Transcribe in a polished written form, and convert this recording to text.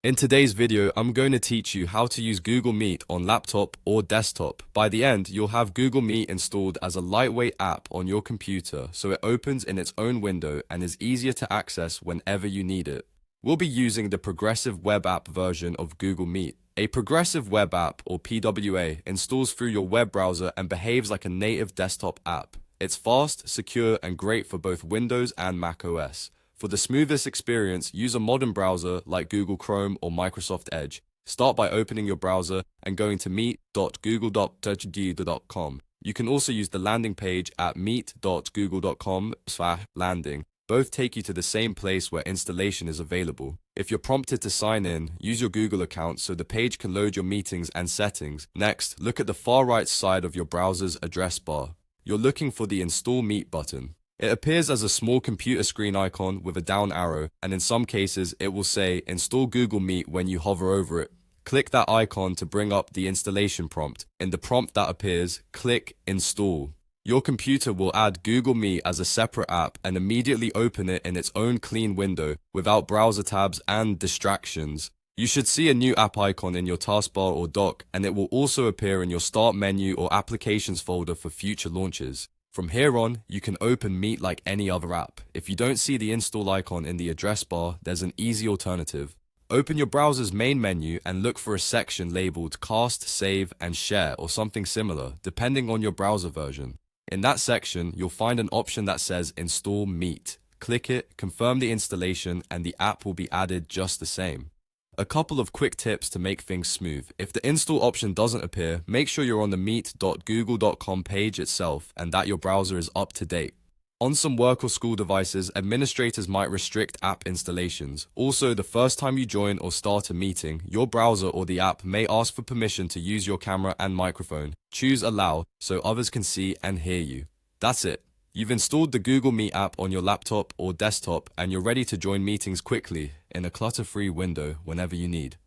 In today's video, I'm going to teach you how to use Google Meet on laptop or desktop. By the end, you'll have Google Meet installed as a lightweight app on your computer, so it opens in its own window and is easier to access whenever you need it. We'll be using the Progressive Web App version of Google Meet. A Progressive Web App, or PWA, installs through your web browser and behaves like a native desktop app. It's fast, secure, and great for both Windows and macOS. For the smoothest experience, use a modern browser like Google Chrome or Microsoft Edge. Start by opening your browser and going to meet.google.com. You can also use the landing page at meet.google.com/landing. Both take you to the same place where installation is available. If you're prompted to sign in, use your Google account so the page can load your meetings and settings. Next, look at the far right side of your browser's address bar. You're looking for the Install Meet button. It appears as a small computer screen icon with a down arrow, and in some cases it will say Install Google Meet when you hover over it. Click that icon to bring up the installation prompt. In the prompt that appears, click Install. Your computer will add Google Meet as a separate app and immediately open it in its own clean window without browser tabs and distractions. You should see a new app icon in your taskbar or dock, and it will also appear in your Start menu or Applications folder for future launches. From here on, you can open Meet like any other app. If you don't see the install icon in the address bar, there's an easy alternative. Open your browser's main menu and look for a section labeled Cast, Save, and Share or something similar, depending on your browser version. In that section, you'll find an option that says Install Meet. Click it, confirm the installation, and the app will be added just the same. A couple of quick tips to make things smooth. If the install option doesn't appear, make sure you're on the meet.google.com page itself and that your browser is up to date. On some work or school devices, administrators might restrict app installations. Also, the first time you join or start a meeting, your browser or the app may ask for permission to use your camera and microphone. Choose Allow so others can see and hear you. That's it. You've installed the Google Meet app on your laptop or desktop and you're ready to join meetings quickly in a clutter-free window whenever you need.